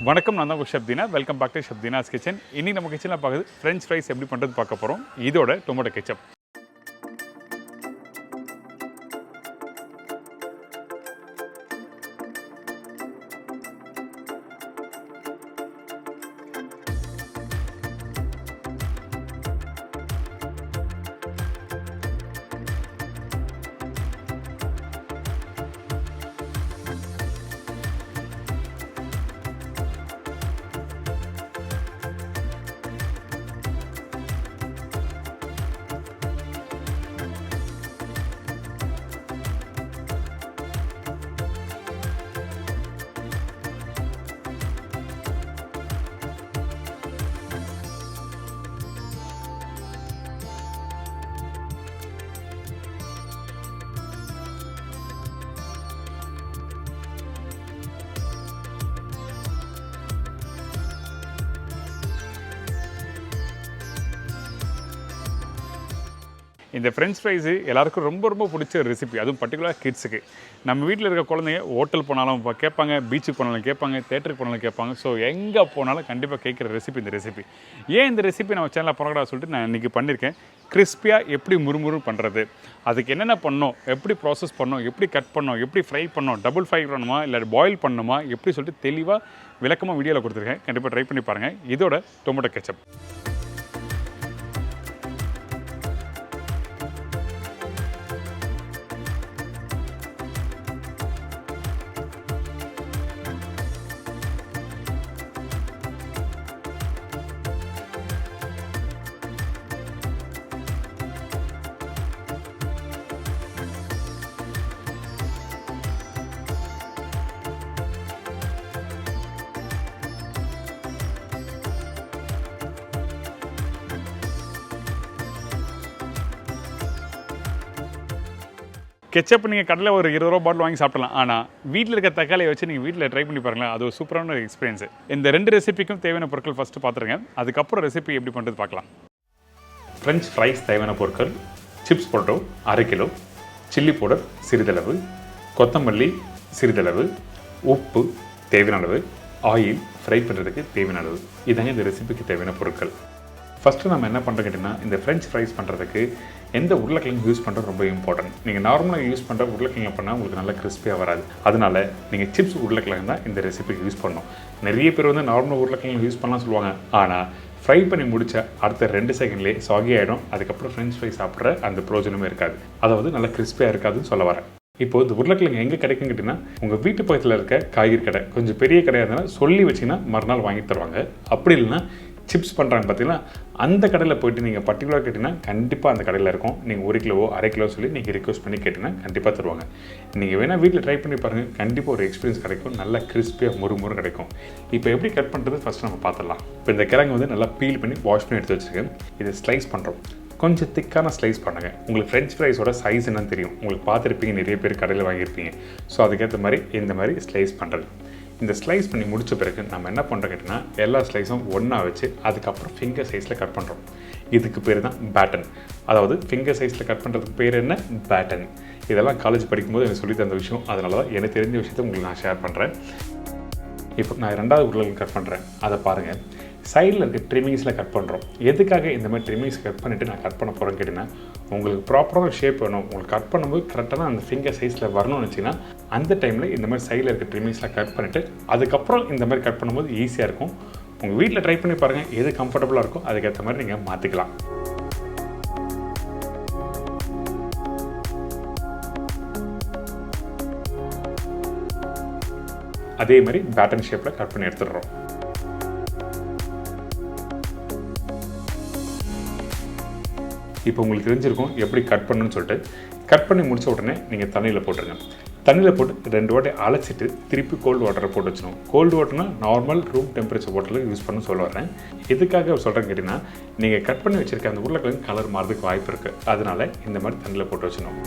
வணக்கம், நான் தான் chef Deena. Welcome back to chef Deena's kitchen. இன்னைக்கு நம்ம கிச்சனில் பார்க்குறது ஃப்ரெஞ்ச் ஃப்ரைஸ் எப்படி பண்ணுறது பார்க்க போகிறோம். இதோட டொமேட்டோ கெச்சப். இந்த ஃப்ரெஞ்ச் ஃப்ரைஸு எல்லாருக்கும் ரொம்ப பிடிச்ச ரெசிபி. அதுவும் பர்டிகுலராக கிட்ஸுக்கு. நம்ம வீட்டில் இருக்க குழந்தைங்க ஹோட்டல் போனாலும் இப்போ கேட்பாங்க, பீச்சுக்கு போனாலும் கேட்பாங்க, தேட்டருக்கு போனாலும் கேட்பாங்க. ஸோ எங்கே போனாலும் கண்டிப்பாக கேட்குற ரெசிபி இந்த ரெசிபி. ஏன் இந்த ரெசிபி நம்ம சேனலில் போனக்கூடா சொல்லிட்டு நான் இன்றைக்கி பண்ணியிருக்கேன். கிறிஸ்பியாக எப்படி முறுமுறு பண்ணுறது, அதுக்கு என்னென்ன பண்ணணும், எப்படி ப்ராசஸ் பண்ணணும், எப்படி கட் பண்ணணும், எப்படி ஃப்ரை பண்ணணும், டபுள் ஃப்ரை பண்ணணுமா இல்லை பாயில் பண்ணணுமா, எப்படி சொல்லிட்டு தெளிவாக விளக்கமாக வீடியோவில் கொடுத்துருக்கேன். கண்டிப்பாக ட்ரை பண்ணி பாருங்கள். இதோட டொமேட்டோ கெச்சப். கெச்சப் நீங்கள் கடையில் ஒரு 20 ரூபா பாட்டில் வாங்கி சாப்பிடலாம். ஆனால் வீட்டில் இருக்க தக்காளியை வச்சு நீங்கள் வீட்டில் ட்ரை பண்ணி பாருங்களேன். அது ஒரு சூப்பரான ஒரு எக்ஸ்பீரியன்ஸு. இந்த 2 ரெசிபிக்கும் தேவையான பொருட்கள் ஃபஸ்ட்டு பார்த்துருங்க. அதுக்கப்புறம் ரெசிபி எப்படி பண்ணுறது பார்க்கலாம். ஃப்ரெஞ்ச் ஃப்ரைஸ் தேவையான பொருட்கள்: chips potato 1/2 kilo, chilli powder சிறிதளவு, கொத்தமல்லி சிறிதளவு, உப்பு தேவையான அளவு, ஆயில் ஃப்ரை பண்ணுறதுக்கு தேவையான அளவு. இதாங்க இந்த ரெசிபிக்கு தேவையான பொருட்கள். ஃபஸ்ட்டு நம்ம என்ன பண்ணுறோம் கேட்டிங்கன்னா, இந்த ஃப்ரெஞ்ச் ஃப்ரைஸ் பண்ணுறதுக்கு எந்த உருளைக்கிழங்கு யூஸ் பண்ணுறது ரொம்ப இம்பார்ட்டன்ட். நீங்கள் நார்மலாக யூஸ் பண்ணுற உருளைக்கிழங்கு பண்ணால் உங்களுக்கு நல்லா கிறிஸ்பியாக வராது. அதனால் நீங்கள் சிப்ஸ் உருளைக்கிழங்கு தான் இந்த ரெசிபிக்கு யூஸ் பண்ணணும். நிறைய பேர் வந்து நார்மல் உருளைக்கிழங்கு யூஸ் பண்ணலாம் சொல்லுவாங்க. ஆனால் ஃப்ரை பண்ணி முடித்த அடுத்த 2 செகண்ட்லேயே சாகி ஆகிடும். அதுக்கப்புறம் ஃப்ரெஞ்ச் ஃப்ரை சாப்பிட்ற அந்த பிரோஜனமே இருக்காது. அதாவது நல்லா கிறிஸ்பியாக இருக்காதுன்னு சொல்ல வரேன். இப்போ இந்த உருளைக்கிழங்கு எங்கே கிடைக்கும் கேட்டிங்கன்னா, உங்கள் வீட்டு பக்கத்தில் இருக்க காய்கறி கடை, கொஞ்சம் பெரிய கடையாக இருந்தாலும் சொல்லி வச்சிங்கன்னா மறுநாள் வாங்கி தருவாங்க. அப்படி இல்லைன்னா சிப்ஸ் பண்ணுறாங்க பார்த்தீங்கன்னா, அந்த கடையில் போய்ட்டு நீங்கள் பர்டிகுலராக கேட்டிங்கன்னா கண்டிப்பாக அந்த கடையில் இருக்கும். நீங்கள் 1 கிலோவோ 1/2 கிலோ சொல்லி நீங்கள் ரிக்வஸ்ட் பண்ணி கேட்டிங்கன்னா கண்டிப்பாக தருவாங்க. நீங்கள் வேணால் வீட்டில் ட்ரை பண்ணி பாருங்கள். கண்டிப்பாக ஒரு எக்ஸ்பீரியன்ஸ் கிடைக்கும். நல்லா கிறிஸ்பியாக முறுமுறு கிடைக்கும். இப்போ எப்படி கட் பண்ணுறது ஃபஸ்ட்டு நம்ம பார்த்துடலாம். இப்போ இந்த கிழங்கு வந்து நல்லா பீல் பண்ணி வாஷ் பண்ணி எடுத்து வச்சுருக்கேன். இதை ஸ்லைஸ் பண்ணுறோம். கொஞ்சம் திக்கான ஸ்லைஸ் பண்ணுங்கள். உங்களுக்கு ஃப்ரெஞ்ச் ஃப்ரைஸோட சைஸ் என்னன்னு தெரியும். உங்களுக்கு பார்த்துருப்பீங்க, நிறைய பேர் கடையில் வாங்கியிருப்பீங்க. ஸோ அதுக்கேற்ற மாதிரி இந்த மாதிரி ஸ்லைஸ் பண்ணுறது. இந்த ஸ்லைஸ் பண்ணி முடித்த பிறகு நம்ம என்ன பண்ணுறோம் கேட்டிங்கன்னா, எல்லா ஸ்லைஸும் ஒன்றா வச்சு அதுக்கப்புறம் ஃபிங்கர் சைஸில் கட் பண்ணுறோம். இதுக்கு பேர் தான் பேட்டன். அதாவது ஃபிங்கர் சைஸில் கட் பண்ணுறதுக்கு பேர் என்ன? பேட்டன். இதெல்லாம் காலேஜ் படிக்கும்போது எனக்கு சொல்லி தந்த விஷயம். அதனால தான் எனக்கு தெரிஞ்ச விஷயத்தை உங்களுக்கு நான் ஷேர் பண்ணுறேன். இப்போ நான் 2வது உருளைக்கிழங்கு கட் பண்ணுறேன். அதை பாருங்கள். சைடில் இருக்க ட்ரிம்மிங்ஸில் கட் பண்ணுறோம். எதுக்காக இந்த மாதிரி ட்ரிம்மிங்ஸ் கட் பண்ணிவிட்டு நான் கட் பண்ண போகிறேன்னு கேட்டிங்கன்னா, உங்களுக்கு ப்ராப்பரான ஷேப் வேணும். உங்களுக்கு கட் பண்ணும்போது கரெக்டான அந்த ஃபிங்கர் சைஸில் வரணும்னு வச்சிங்கன்னா, அந்த டைமில் இந்த மாதிரி சைடில் இருக்க ட்ரிம்மிங்ஸில் கட் பண்ணிவிட்டு அதுக்கப்புறம் இந்த மாதிரி கட் பண்ணும்போது ஈஸியாக இருக்கும். உங்கள் வீட்டில் ட்ரை பண்ணி பாருங்கள். எது கம்ஃபர்டபுளாக இருக்கோ அதுக்கேற்ற மாதிரி நீங்கள் மாற்றிக்கலாம். அதே மாதிரி பேட்டன் ஷேப்பில் கட் பண்ணி எடுத்துடுறோம். இப்போ உங்களுக்கு தெரிஞ்சிருக்கும் எப்படி கட் பண்ணணும்னு சொல்லிட்டு. கட் பண்ணி முடித்த உடனே நீங்கள் தண்ணியில் போட்டுருங்க. தண்ணியில் போட்டு 2 வாட்டி அலசிட்டு திருப்பி கோல்டு வாட்டரை போட்டு வச்சிடணும். கோல்டு வாட்டர்னா நார்மல் ரூம் டெம்பரேச்சர் வாட்டரில் யூஸ் பண்ண சொல்ல வரேன். எதுக்காக சொல்கிறேன்னு கேட்டிங்கன்னா, நீங்கள் கட் பண்ணி வச்சுருக்க அந்த உருளைக்கிழங்கு கலர் மாறதுக்கு வாய்ப்பு இருக்குது. அதனால் இந்த மாதிரி தண்ணியில் போட்டு வச்சிடணும்.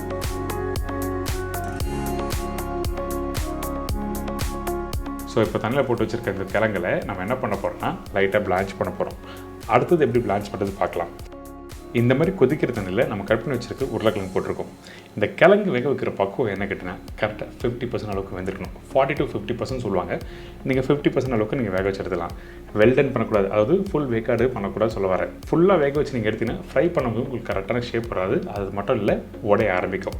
ஸோ இப்போ தண்ணியில் போட்டு வச்சுருக்க இந்த கிழங்குல நம்ம என்ன பண்ண போகிறோம்னா, லைட்டாக பிளான்ச் பண்ண போகிறோம். அடுத்தது எப்படி பிளான்ச் பண்ணுறது பார்க்கலாம். இந்த மாதிரி கொதிக்கிற தண்ணியில் நம்ம கட் பண்ணி வச்சிருக்க உருளைக்கிழங்கு போட்டிருக்கோம். இந்த கிழங்கு வேக வைக்கிற பக்குவம் என்ன கேட்டினா கரெக்டாக 50% அளவுக்கு வெந்திருக்கணும். 40 to 50% சொல்லுவாங்க. நீங்கள் 50% அளவுக்கு நீங்கள் வேக வச்சிருக்கலாம். வெல்டன் பண்ணக்கூடாது, அதாவது ஃபுல் வேக்காடு பண்ணக்கூடாது சொல்ல வரேன். ஃபுல்லாக வேக வச்சு நீங்கள் எடுத்தீங்கன்னா ஃப்ரை பண்ணும்போது உங்களுக்கு கரெக்டான ஷேப் வராது. அது மட்டும் இல்லை, உடைய ஆரம்பிக்கும்.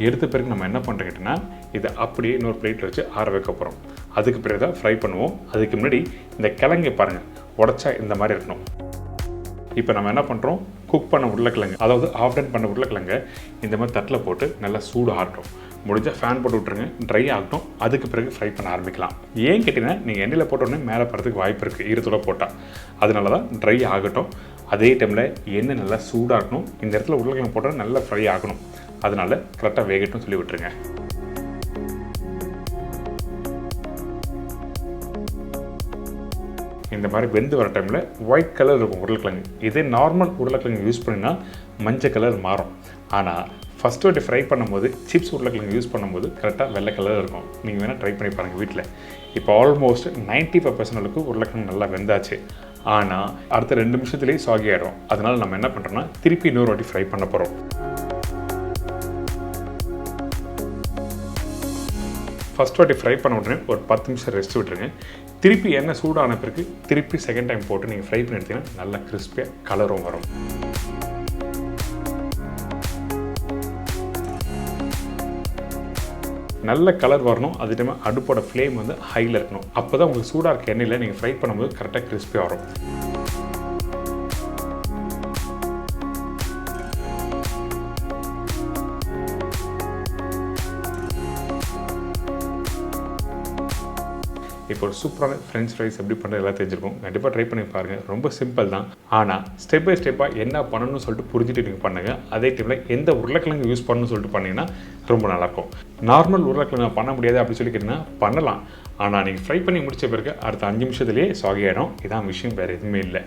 எடுத்த பிறகு நம்ம என்ன பண்ணுறோம் கேட்டிங்கன்னா இதை அப்படியே இன்னொரு பிளேட்டில் வச்சு ஆற வைக்க போகிறோம். அதுக்கு பிறகு தான் ஃப்ரை பண்ணுவோம். அதுக்கு முன்னாடி இந்த கிழங்கை பாருங்கள், உடச்சா இந்த மாதிரி இருக்கணும். இப்போ நம்ம என்ன பண்ணுறோம், குக் பண்ண உருளைக்கிழங்கு, அதாவது ஆஃப் டன் பண்ண உருளைக்கிழங்கை இந்த மாதிரி தட்டில் போட்டு நல்லா சூடு ஆகட்டும். முடிஞ்சால் ஃபேன் போட்டு விட்ருங்க, ட்ரை ஆகட்டும். அதுக்கு பிறகு ஃப்ரை பண்ண ஆரம்பிக்கலாம். ஏன் கேட்டிங்கன்னா நீங்கள் எண்ணெயில் போட்டோடனே மேலே படுறதுக்கு வாய்ப்பு இருக்குது ஈரத்தோட போட்டால். அதனால தான் ட்ரை ஆகட்டும். அதே டைமில் எண்ணெய் நல்லா சூடாகணும். இந்த இடத்துல உருளைக்கிழங்கு போட்டால் நல்லா ஃப்ரை ஆகணும். அதனால் கரெக்டாக வேகட்டும் சொல்லி விட்டுருங்க. இந்த மாதிரி வெந்து வர டைமில் ஒயிட் கலர் இருக்கும் உருளைக்கிழங்கு. இதே நார்மல் உருளைக்கிழங்கு யூஸ் பண்ணினா மஞ்சள் கலர் மாறும். ஆனால் ஃபஸ்ட்டு வாட்டி ஃப்ரை பண்ணும்போது சிப்ஸ் உருளைக்கிழங்கு யூஸ் பண்ணும்போது கரெக்டாக வெள்ளை கலர் இருக்கும். நீங்கள் வேணால் ட்ரை பண்ணி பாருங்கள் வீட்டில். இப்போ ஆல்மோஸ்ட் 95% அளவுக்கு உருளைக்கிழங்கு நல்லா வெந்தாச்சு. ஆனால் அடுத்த 2 நிமிஷத்துலேயே சாகி ஆகிடும். அதனால் நம்ம என்ன பண்ணுறோன்னா திருப்பி இன்னொரு வாட்டி ஃப்ரை பண்ண போகிறோம். ஃபஸ்ட் வாட்டி ஃப்ரை பண்ண உடனே ஒரு 10 நிமிஷம் ரெஸ்ட் விட்டுருங்க. திருப்பி எண்ணெய் சூடான பிறகு திருப்பி செகண்ட் டைம் போட்டு நீங்கள் ஃப்ரை பண்ணி எடுத்தீங்கன்னா நல்லா கிறிஸ்பியாக கலரும் வரும். நல்ல கலர் வரணும். அது டைம் அடுப்போட ஃப்ளேம் வந்து ஹையில் இருக்கணும். அப்போ தான் உங்களுக்கு சூடாக இருக்க எண்ணெயில் நீங்கள் ஃப்ரை பண்ணும்போது கரெக்டாக கிறிஸ்பியாக வரும். இப்போ ஒரு சூப்பரான ஃப்ரெஞ்ச் ஃப்ரைஸ் எப்படி பண்ணுறது எல்லாம் தெரிஞ்சிருக்கும். கண்டிப்பாக ட்ரை பண்ணி பாருங்கள். ரொம்ப சிம்பிள் தான். ஆனால் ஸ்டெப் பை ஸ்டெப்பாக என்ன பண்ணணும்னு சொல்லிட்டு புரிஞ்சுட்டு நீங்கள் பண்ணுங்கள். அதே டைமில் எந்த உருளைக்கிழங்கு யூஸ் பண்ணணும்னு சொல்லிட்டு பண்ணிங்கன்னா ரொம்ப நல்லாயிருக்கும். நார்மல் உருளைக்கிழங்கு பண்ண முடியாது அப்படின்னு சொல்லி கேட்டிங்கன்னா பண்ணலாம். ஆனால் நீங்கள் ஃப்ரை பண்ணி முடிச்ச பிறகு அடுத்த 5 நிமிஷத்துலேயே சாகி ஆகிடும். இதான் விஷயம், வேறு எதுவுமே இல்லை.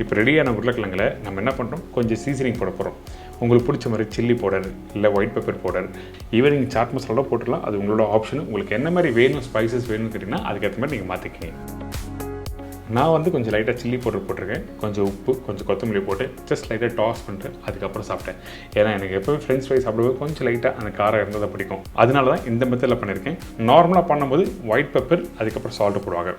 இப்போ ரெடியான உருளைக்கிழங்குல நம்ம என்ன பண்ணுறோம், கொஞ்சம் சீசனிங் போட போகிறோம். உங்களுக்கு பிடிச்ச மாதிரி சில்லி பவுடர் இல்லை ஒயிட் பெப்பர் பவுடர், ஈவன் நீங்கள் சாட் மசாலா போட்டுக்கலாம். அது உங்களோட ஆப்ஷன். உங்களுக்கு என்ன மாதிரி வேணும், ஸ்பைசஸ் வேணும்னு கேட்டிங்கன்னா அதுக்கேற்ற மாதிரி நீங்கள் மாற்றிக்கிங்க. நான் வந்து கொஞ்சம் லைட்டாக சில்லி பவுடர் போட்டிருக்கேன். கொஞ்சம் உப்பு, கொஞ்சம் கொத்தமல்லி போட்டு ஜஸ்ட் லைட்டாக டாஸ் பண்ணிட்டு அதுக்கப்புறம் சாப்பிட்டேன். ஏன்னா எனக்கு எப்போவும் ஃப்ரெஞ்ச் ஃப்ரைஸ் சாப்பிடும்போது கொஞ்சம் லைட்டாக அந்த காரம் இருந்ததை பிடிக்கும். அதனால தான் இந்த மெத்தடில் பண்ணியிருக்கேன். நார்மலாக பண்ணும்போது ஒயிட் பெப்பர் அதுக்கப்புறம் சால்ட்டு போடுவாங்க.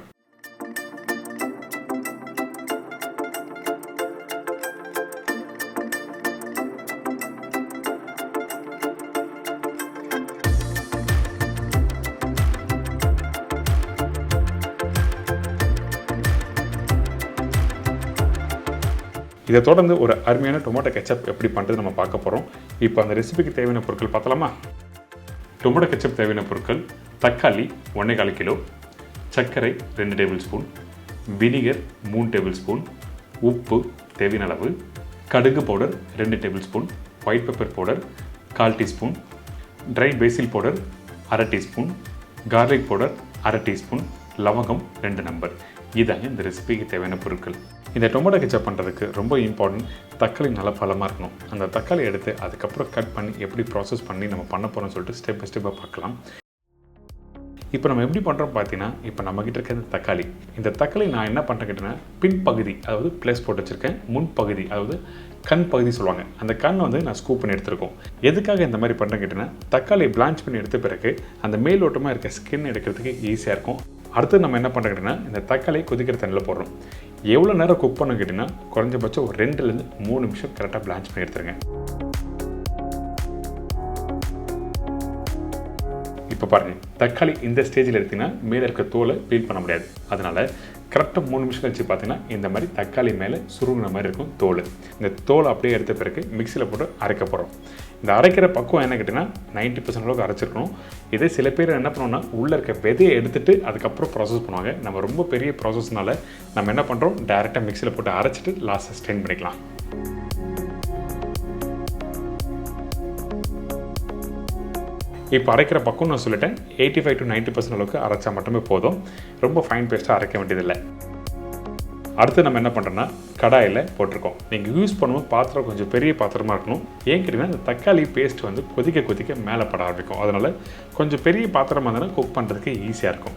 இதை தொடர்ந்து ஒரு அருமையான டொமேட்டோ கெச்சப் எப்படி பண்ணுறது நம்ம பார்க்க போகிறோம். இப்போ அந்த ரெசிபிக்கு தேவையான பொருட்கள் பார்த்தலாமா? டொமேட்டோ கெச்சப் தேவையான பொருட்கள்: தக்காளி 1.25 கிலோ, சர்க்கரை 2 table spoon, vinegar 3 table spoon, உப்பு தேவையான அளவு, கடுகு powder 2 table spoon, white pepper powder 1/4 teaspoon, dry basil powder 1/2 teaspoon, garlic powder 1/2 teaspoon, லவங்கம் 2 நம்பர். இதாங்க இந்த ரெசிபிக்கு தேவையான பொருட்கள். இந்த டொமேட்டோ கெச்சப் பண்ணுறதுக்கு ரொம்ப இம்பார்ட்டன்ட், தக்காளி நல்லா பழமாக இருக்கணும். அந்த தக்காளி எடுத்து அதுக்கப்புறம் கட் பண்ணி எப்படி ப்ராசஸ் பண்ணி நம்ம பண்ண போகிறோம்னு சொல்லிட்டு ஸ்டெப் பை ஸ்டெப்பாக பார்க்கலாம். இப்போ நம்ம எப்படி பண்ணுறோம் பார்த்தீங்கன்னா, இப்போ நம்மக்கிட்ட இருக்க இந்த தக்காளி நான் என்ன பண்ணுறேன் கேட்டேன்னா, பின்பகுதி அதாவது ப்ளஸ் போட்டு வச்சுருக்கேன். முன்பகுதி அதாவது கண் பகுதி சொல்லுவாங்க, அந்த கண் வந்து நான் ஸ்கூப் பண்ணி எடுத்துருக்கோம். எதுக்காக இந்த மாதிரி பண்ணுறேன் கேட்டேன்னா, தக்காளி பிளான்ச் பண்ணி எடுத்த பிறகு அந்த மேலோட்டமாக இருக்க ஸ்கின் எடுக்கிறதுக்கு ஈஸியாக இருக்கும். அடுத்து நம்ம என்ன பண்ணுறோம் கேட்டிங்கன்னா, இந்த தக்காளி கொதிக்கிற தண்ணியில் போடுறோம். எவ்வளோ நேரம் குக் பண்ண கேட்டிங்கன்னா, குறைஞ்சபட்சம் ஒரு 2லேருந்து 3 நிமிஷம் கரெக்டாக பிளான்ச் பண்ணி எடுத்துருங்க. இப்போ பாருங்கள், தக்காளி இந்த ஸ்டேஜில் எடுத்திங்கன்னா மேலே இருக்க தோலை பீல் பண்ண முடியாது. அதனால் கரெக்டாக 3 நிமிஷம் கழிச்சு பார்த்தீங்கன்னா இந்த மாதிரி தக்காளி மேலே சுருங்கின மாதிரி இருக்கும் தோல். இந்த தோலை அப்படியே எடுத்த பிறகு மிக்சியில் போட்டு அரைக்க போகிறோம். இந்த அரைக்கிற பக்குவம் என்ன கேட்டிங்கன்னா 90% அளவுக்கு அரைச்சிருக்கணும். இதே சில பேர் என்ன பண்ணுவோம்னா, உள்ளே இருக்க விதையை எடுத்துகிட்டு அதுக்கப்புறம் ப்ராசஸ் பண்ணுவாங்க. நம்ம ரொம்ப பெரிய ப்ராசஸ்னால நம்ம என்ன பண்ணுறோம், டேரெக்டாக மிக்சியில் போட்டு அரைச்சிட்டு லாஸ்ட்டாக ஸ்ட்ரெயின் பண்ணிக்கலாம். இப்போ அரைக்கிற பக்கம் நான் சொல்லிட்டேன், 85 to 90% அளவுக்கு அரைச்சா மட்டுமே போதும். ரொம்ப ஃபைன் பேஸ்ட்டாக அரைக்க வேண்டியதில்லை. அடுத்து நம்ம என்ன பண்ணுறோன்னா கடாயில் போட்டிருக்கோம். நீங்கள் யூஸ் பண்ணும்போது பாத்திரம் கொஞ்சம் பெரிய பாத்திரமாக இருக்கணும். ஏன் கேட்டிங்கன்னா இந்த தக்காளி பேஸ்ட் வந்து கொதிக்க மேலே பட ஆரம்பிக்கும். அதனால் கொஞ்சம் பெரிய பாத்திரமாக இருந்தாலும் குக் பண்ணுறதுக்கு ஈஸியாக இருக்கும்.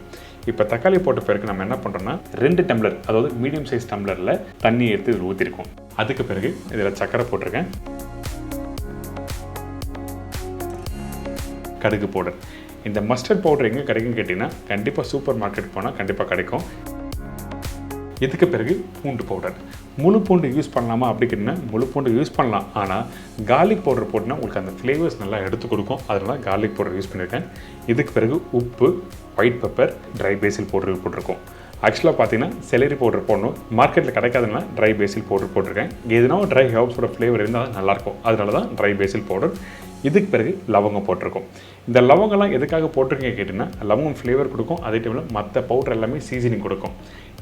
இப்போ தக்காளி போட்ட பிறகு நம்ம என்ன பண்ணுறோன்னா 2 டம்ளர், அதாவது மீடியம் சைஸ் டம்ளரில் தண்ணி எடுத்து இதில் ஊற்றிருக்கோம். அதுக்கு பிறகு இதில் சர்க்கரை போட்டிருக்கேன், கடுகு பவுடர். இந்த மஸ்டர்ட் பவுடர் எங்கே கிடைக்குன்னு கேட்டிங்கன்னா கண்டிப்பாக சூப்பர் மார்க்கெட் போனால் கண்டிப்பாக கிடைக்கும். இதுக்கு பிறகு பூண்டு பவுடர். முழு பூண்டு யூஸ் பண்ணலாமா அப்படின்னா முழு பூண்டு யூஸ் பண்ணலாம். ஆனால் கார்லிக் பவுடர் போட்டினா உங்களுக்கு அந்த ஃப்ளேவர்ஸ் நல்லா எடுத்து கொடுக்கும். அதனால் கார்லிக் பவுடர் யூஸ் பண்ணியிருக்கேன். இதுக்கு பிறகு உப்பு, white pepper, try basil powder போட்டிருக்கோம். ஆக்சுவலாக பார்த்தீங்கன்னா செலரி பவுடர் போடணும். மார்க்கெட்டில் கிடைக்காதுன்னா ட்ரை பேசில் பவுடர் போட்டிருக்கேன். எதுனா ட்ரை ஹர்ப்ஸோட ஃப்ளேவர் இருந்தால் நல்லாயிருக்கும். அதனால தான் ட்ரை பேசில் பவுடர். இதுக்கு பிறகு லவங்கம் போட்டிருக்கோம். இந்த லவங்கம்லாம் எதுக்காக போட்டிருக்கீங்க கேட்டிங்கன்னா லவங்கம் ஃப்ளேவர் கொடுக்கும். அதே டைமில் மற்ற பவுடர் எல்லாமே சீசனிங் கொடுக்கும்.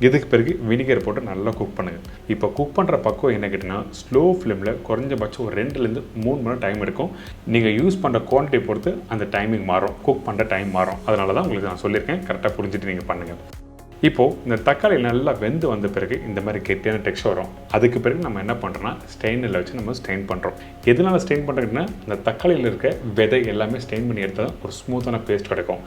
இதுக்கு பிறகு வினிகர் போட்டு நல்லா குக் பண்ணுங்கள். இப்போ குக் பண்ணுற பக்குவம் என்ன கேட்டிங்கன்னா ஸ்லோ ஃப்ளேமில் குறைஞ்சபட்சம் ஒரு 2லேருந்து 3 மணி நேரம் டைம் எடுக்கும். நீங்கள் யூஸ் பண்ணுற குவான்டிட்டி பொறுத்து அந்த டைமிங் மாறும், குக் பண்ணுற டைம் மாறும். அதனால தான் உங்களுக்கு நான் சொல்லியிருக்கேன், கரெக்டாக புரிஞ்சுட்டு நீங்கள் பண்ணுங்கள். இப்போது இந்த தக்காளி நல்லா வெந்து வந்த பிறகு இந்த மாதிரி கெட்டியான டெக்ஸ்சர் வரும். அதுக்கு பிறகு நம்ம என்ன பண்ணுறோன்னா ஸ்டெயினில் வச்சு நம்ம ஸ்டெயின் பண்ணுறோம். எதனால் ஸ்டெயின் பண்ணுறதுன்னா இந்த தக்காளியில் இருக்க விதை எல்லாமே ஸ்டெயின் பண்ணி எடுத்தால் ஒரு ஸ்மூத்தான பேஸ்ட் கிடைக்கும்.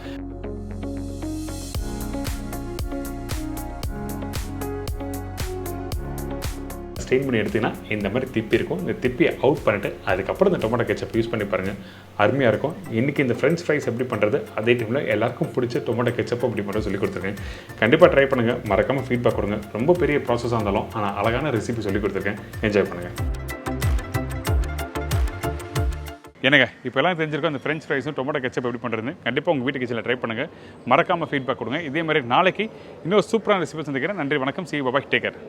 ஸ்டெயின் பண்ணி எடுத்திங்கன்னா இந்த மாதிரி திப்பி இருக்கும். இந்த திப்பியை அவுட் பண்ணிவிட்டு அதுக்கப்புறம் இந்த டொமேட்டோ கெச்சப் யூஸ் பண்ணி பாருங்கள், அருமையாக இருக்கும். இன்றைக்கி இந்த ஃப்ரெஞ்ச் ஃப்ரைஸ் எப்படி பண்ணுறது, அதே டைமில் எல்லாருக்கும் பிடிச்ச டொமேட்டோ கெச்சப் எப்படி பண்ணுறது சொல்லி கொடுத்துருக்கேன். கண்டிப்பாக ட்ரை பண்ணுங்கள், மறக்காமல் ஃபீட்பேக் கொடுங்க. ரொம்ப பெரிய ப்ராசஸாக இருந்தாலும் ஆனால் அழகான ரெசிபி சொல்லி கொடுத்துருக்கேன், என்ஜாய் பண்ணுங்கள். எனக்கு இப்போ எல்லாம் தெரிஞ்சிருக்கும் அந்த ஃப்ரெஞ்ச் ஃப்ரைஸும் டொமேட்டோ கெச்சப் எப்படி பண்ணுறது. கண்டிப்பாக உங்கள் வீட்டு கிச்சனில் ட்ரை பண்ணுங்கள், மறக்காமல் ஃபீட்பேக் கொடுங்க. இதே மாதிரி நாளைக்கு இன்னொரு சூப்பரான ரெசிபி சந்திக்கிறேன். நன்றி, வணக்கம். சி பாய், டேக் கேர்.